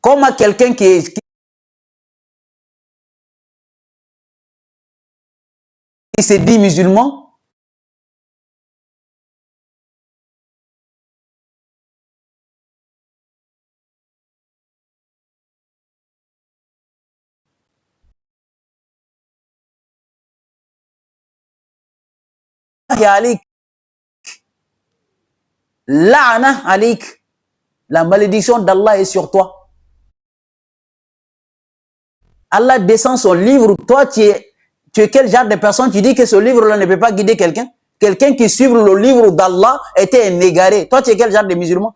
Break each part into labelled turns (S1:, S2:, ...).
S1: Comment quelqu'un qui se dit musulman, La'ana alik, la malédiction d'Allah est sur toi. Allah descend son livre, toi tu es quel genre de personne? Tu dis que ce livre-là ne peut pas guider quelqu'un? Quelqu'un qui suit le livre d'Allah était un égaré. Toi tu es quel genre de musulman?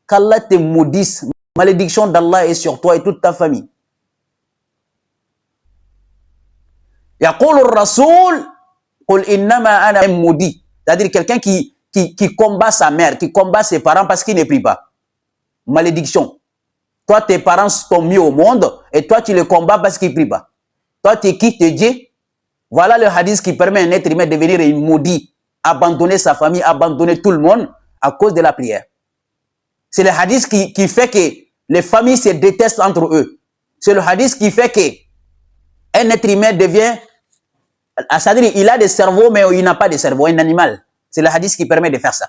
S1: Qu'Allah te maudisse, malédiction d'Allah est sur toi et toute ta famille. Yaqulu ar-rasoul qul innama ana maudit. C'est-à-dire quelqu'un qui combat sa mère, qui combat ses parents parce qu'il ne prie pas. Malédiction. Toi, tes parents sont mis au monde et toi, tu les combats parce qu'ils ne prient pas. Toi, tu es qui? Tu es Dieu. Voilà le hadith qui permet à un être humain de devenir un maudit, abandonner sa famille, abandonner tout le monde à cause de la prière. C'est le hadith qui fait que les familles se détestent entre eux. C'est le hadith qui fait que un être humain devient, c'est-à-dire il a des cerveaux, mais il n'a pas de cerveau, un animal. C'est le hadith qui permet de faire ça.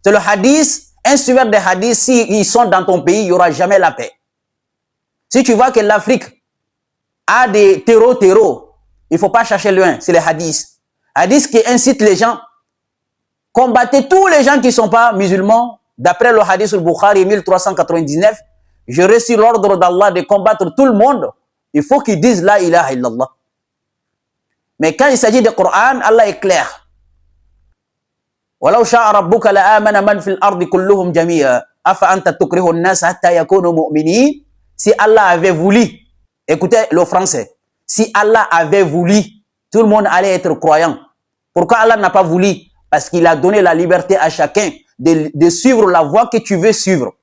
S1: C'est le hadith, un suiveur de hadith, s'ils sont dans ton pays, il n'y aura jamais la paix. Si tu vois que l'Afrique a des terreaux, il ne faut pas chercher loin, c'est le hadith. Hadith qui incite les gens, combattez tous les gens qui ne sont pas musulmans. D'après le hadith al-Bukhari 1399, je reçus l'ordre d'Allah de combattre tout le monde. Il faut qu'ils disent la ilaha illallah. Mais quand il s'agit du Coran, Allah est clair. ولو شاء ربك لآمن من في الأرض كلهم جميعا أفأنت تكره الناس حتى يكونوا مؤمنين. Si Allah avait voulu, écoutez le français, si Allah avait voulu, tout le monde allait être croyant. Pourquoi Allah n'a pas voulu? Parce qu'il a donné la liberté à chacun de suivre la voie que tu veux suivre.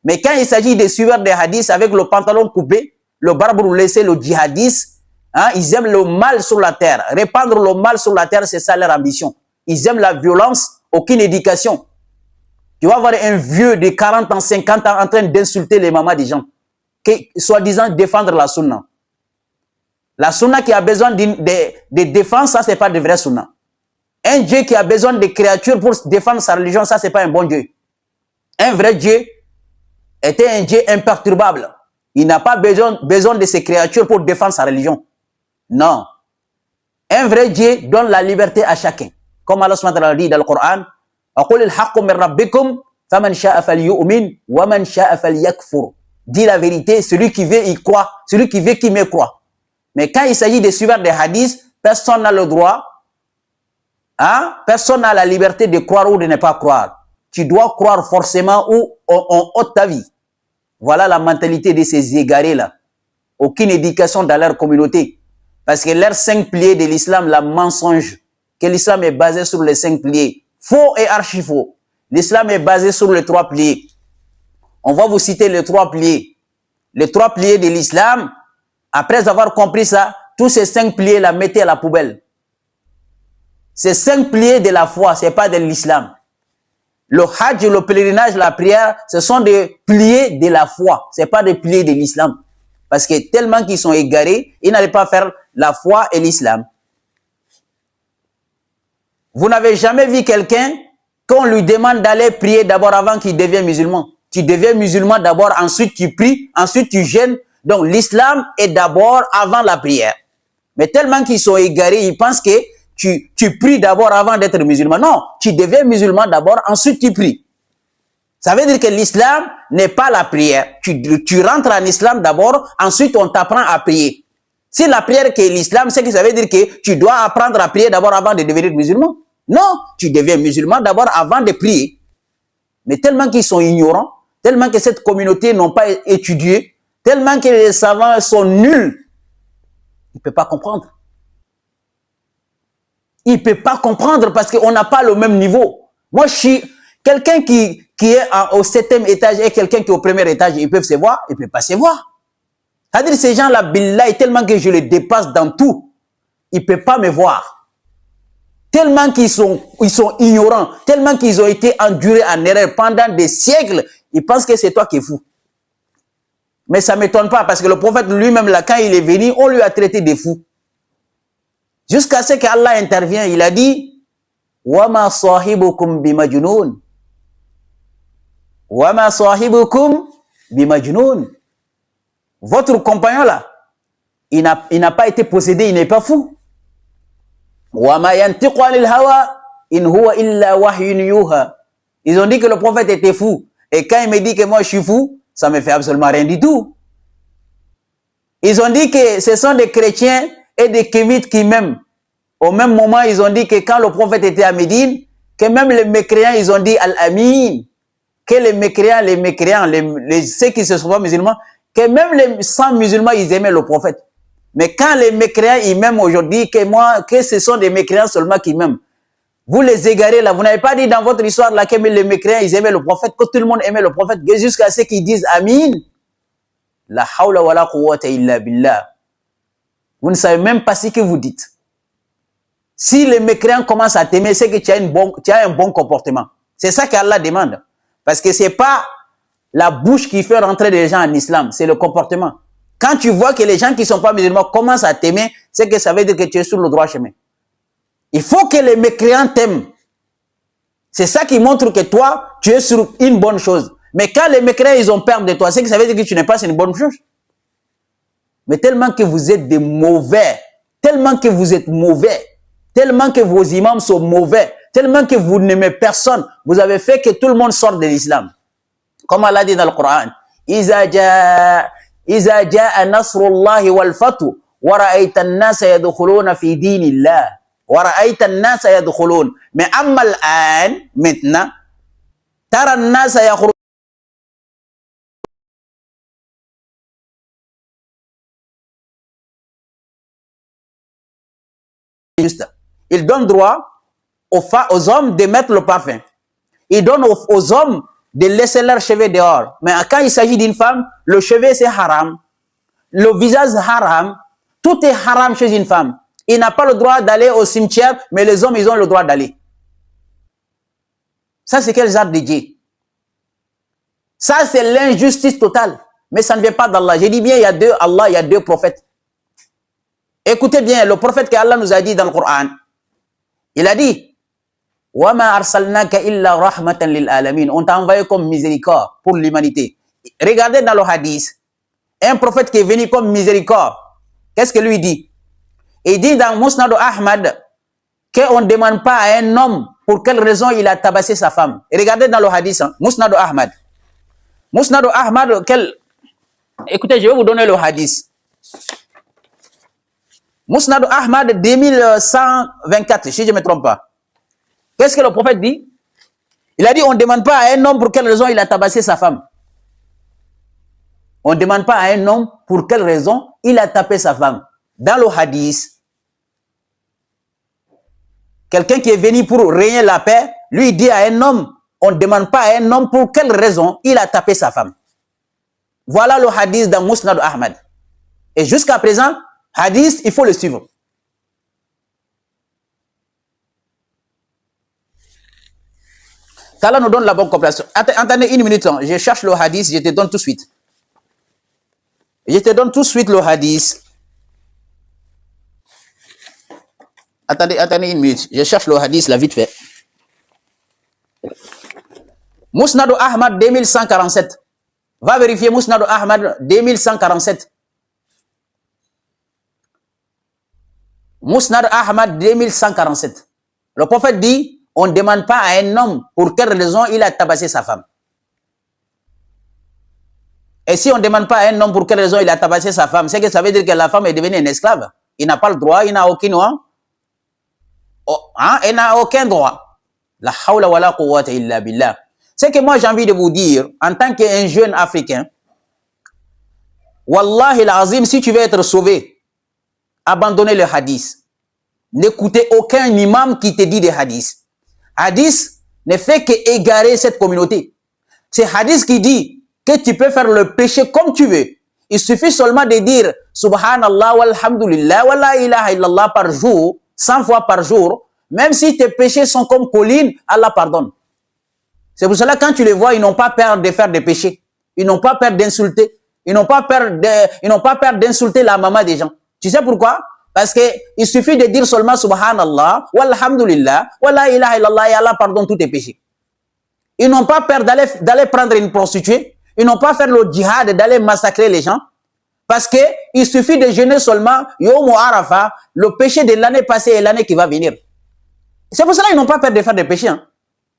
S1: Mais quand il s'agit des suiveurs des hadiths avec le pantalon coupé, le barbe laissé, le djihadiste, hein, ils aiment le mal sur la terre. Répandre le mal sur la terre, c'est ça leur ambition. Ils aiment la violence, aucune éducation. Tu vas voir un vieux de 40 ans, 50 ans en train d'insulter les mamans des gens, qui soi-disant défendre la sunna. La sunna qui a besoin de défense, ça c'est pas de vrai sunna. Un Dieu qui a besoin de créatures pour défendre sa religion, ça c'est pas un bon Dieu. Un vrai Dieu était un Dieu imperturbable. Il n'a pas besoin de ces créatures pour défendre sa religion. Non. Un vrai Dieu donne la liberté à chacun. Comme Allah subhanahu wa ta'ala dit dans le Coran, dis la vérité, celui qui veut, il croit. Celui qui veut, qui me croit. Mais quand il s'agit de suivre des hadiths, personne n'a le droit, hein? Personne n'a la liberté de croire ou de ne pas croire. Tu dois croire forcément ou on ôte ta vie. Voilà la mentalité de ces égarés-là. Aucune éducation dans leur communauté. Parce que leurs 5 piliers de l'islam, la mensonge, que l'islam est basé sur les 5 piliers. Faux et archi faux. L'islam est basé sur les 3 piliers. On va vous citer les 3 piliers. Les 3 piliers de l'islam, après avoir compris ça, tous ces 5 piliers-là, mettez à la poubelle. Ces 5 piliers de la foi, ce n'est pas de l'islam. Le hajj, le pèlerinage, la prière, ce sont des piliers de la foi. Ce n'est pas des piliers de l'islam. Parce que tellement qu'ils sont égarés, ils n'allaient pas faire la foi et l'islam. Vous n'avez jamais vu quelqu'un qu'on lui demande d'aller prier d'abord avant qu'il devienne musulman. Tu deviens musulman d'abord, ensuite tu pries, ensuite tu jeûnes. Donc l'islam est d'abord avant la prière. Mais tellement qu'ils sont égarés, ils pensent que tu pries d'abord avant d'être musulman. Non, tu deviens musulman d'abord, ensuite tu pries. Ça veut dire que l'islam n'est pas la prière. Tu rentres en islam d'abord, ensuite on t'apprend à prier. Si la prière qui est l'islam, c'est que ça veut dire que tu dois apprendre à prier d'abord avant de devenir musulman. Non, tu deviens musulman d'abord avant de prier. Mais tellement qu'ils sont ignorants, tellement que cette communauté n'ont pas étudié, tellement que les savants sont nuls, il ne peut pas comprendre. Il ne peut pas comprendre parce qu'on n'a pas le même niveau. Moi, je suis quelqu'un qui est au 7e étage et quelqu'un qui est au 1er étage, ils peuvent se voir, ils ne peuvent pas se voir. C'est-à-dire ces gens-là, billah, tellement que je les dépasse dans tout, ils ne peuvent pas me voir. Tellement qu'ils sont ignorants, tellement qu'ils ont été endurés en erreur pendant des siècles, ils pensent que c'est toi qui es fou. Mais ça ne m'étonne pas parce que le prophète lui-même, là, quand il est venu, on lui a traité de fou. Jusqu'à ce qu'Allah intervient, il a dit Wama sahibukum bimajnun. Wama sahibukum bimajnun. Votre compagnon là, il n'a pas été possédé, il n'est pas fou. Wama yantiqu anil hawa in huwa illa wahyun yuha. Ils ont dit que le prophète était fou. Et quand il me dit que moi je suis fou, ça me fait absolument rien du tout. Ils ont dit que ce sont des chrétiens et des kémites qui m'aiment. Au même moment, ils ont dit que quand le prophète était à Médine, que même les mécréants, ils ont dit Al-Amin. Que les mécréants, ceux qui se sont pas musulmans, que même les 100 musulmans, ils aimaient le prophète. Mais quand les mécréants, ils m'aiment aujourd'hui, que ce sont des mécréants seulement qui m'aiment. Vous les égarez là, vous n'avez pas dit dans votre histoire là que les mécréants, ils aimaient le prophète, que tout le monde aimait le prophète, jusqu'à ceux qui disent Amin. La hawla wa la quwwata illa billah. Vous ne savez même pas ce que vous dites. Si les mécréants commencent à t'aimer, c'est que tu as un bon comportement. C'est ça qu'Allah demande. Parce que c'est pas la bouche qui fait rentrer les gens en islam, c'est le comportement. Quand tu vois que les gens qui ne sont pas musulmans commencent à t'aimer, c'est que ça veut dire que tu es sur le droit chemin. Il faut que les mécréants t'aiment. C'est ça qui montre que toi, tu es sur une bonne chose. Mais quand les mécréants, ils ont peur de toi, c'est que ça veut dire que tu n'es pas sur une bonne chose. Mais tellement que vous êtes des mauvais, tellement que vous êtes mauvais, tellement que vos imams sont mauvais, tellement que vous n'aimez personne, vous avez fait que tout le monde sorte de l'islam. Comme Allah dit dans le Coran, Iza ja'a nasrullahi wal fatu, wa ra'ayta an-nasa yadkhuluna fi dinillah. Wa ra'ayta an-nasa yadkhulun. Mais amma al-an, maintenant, tara an-nasa yakhrujuna. Juste. Il donne droit aux hommes de mettre le parfum. Il donne aux hommes de laisser leurs cheveux dehors. Mais quand il s'agit d'une femme, le cheveu c'est haram. Le visage haram. Tout est haram chez une femme. Il n'a pas le droit d'aller au cimetière, mais les hommes, ils ont le droit d'aller. Ça, c'est quel genre de Dieu? Ça, c'est l'injustice totale. Mais ça ne vient pas d'Allah. J'ai dit bien, il y a deux Allah, il y a deux prophètes. Écoutez bien, le prophète qu'Allah nous a dit dans le Coran, il a dit Wama arsalnaka illa rahmatan lil alamin. On t'a envoyé comme miséricorde pour l'humanité. Regardez dans le hadith, un prophète qui est venu comme miséricorde. Qu'est-ce que lui dit? Il dit dans Musnad Ahmad qu'on ne demande pas à un homme pour quelle raison il a tabassé sa femme. Et regardez dans le hadith, hein, Musnad Ahmad. Musnad Ahmad, écoutez, je vais vous donner le hadith. Musnad Ahmad 2124, si je ne me trompe pas. Qu'est-ce que le prophète dit? Il a dit, on ne demande pas à un homme pour quelle raison il a tabassé sa femme. On ne demande pas à un homme pour quelle raison il a tapé sa femme. Dans le hadith, quelqu'un qui est venu pour régner la paix, lui dit à un homme, on ne demande pas à un homme pour quelle raison il a tapé sa femme. Voilà le hadith dans Musnad Ahmad. Et jusqu'à présent, hadith, il faut le suivre. Qu'Allah nous donne la bonne compréhension. Attendez une minute, je cherche le hadith, je te donne tout de suite. Je te donne tout de suite le hadith. Attendez une minute, je cherche le hadith là vite fait. Musnad Ahmad 2147. Va vérifier Musnad Ahmad 2147. Musnad Ahmad 2147. Le prophète dit, on ne demande pas à un homme pour quelle raison il a tabassé sa femme. Et si on ne demande pas à un homme pour quelle raison il a tabassé sa femme, c'est que ça veut dire que la femme est devenue une esclave. Il n'a pas le droit, il n'a aucun droit. Il n'a aucun droit. La hawla wa la quwwata illa billah. C'est que moi j'ai envie de vous dire, en tant qu'un jeune africain, Wallahi l'azim, si tu veux être sauvé, abandonnez le hadith. N'écoutez aucun imam qui te dit des hadiths. Hadith ne fait qu'égarer cette communauté. C'est hadith qui dit que tu peux faire le péché comme tu veux. Il suffit seulement de dire Subhanallah walhamdulillah wa la ilaha illallah par jour, 100 fois par jour. Même si tes péchés sont comme collines, Allah pardonne. C'est pour cela quand tu les vois, ils n'ont pas peur de faire des péchés. Ils n'ont pas peur d'insulter. Ils n'ont pas peur d'insulter la maman des gens. Tu sais pourquoi? Parce que il suffit de dire seulement Subhanallah, Walhamdulillah, Walla ilaha illallah, et Allah pardonne tous tes péchés. Ils n'ont pas peur d'aller prendre une prostituée. Ils n'ont pas fait le djihad d'aller massacrer les gens. Parce que il suffit de jeûner seulement Yom Arafah, le péché de l'année passée et l'année qui va venir. C'est pour cela qu'ils n'ont pas peur de faire des péchés. Hein.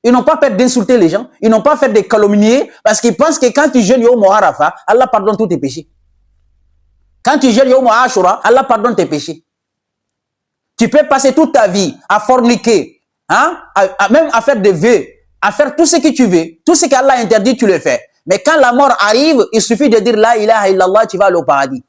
S1: Ils n'ont pas peur d'insulter les gens. Ils n'ont pas peur de calomnier parce qu'ils pensent que quand tu jeûnes Yom Arafah, Allah pardonne tous tes péchés. Quand tu jeûnes Yom Ashura, Allah pardonne tes péchés. Tu peux passer toute ta vie à forniquer, hein, même à faire des vœux, à faire tout ce que tu veux. Tout ce qu'Allah interdit, tu le fais. Mais quand la mort arrive, il suffit de dire La ilaha illallah, tu vas aller au paradis.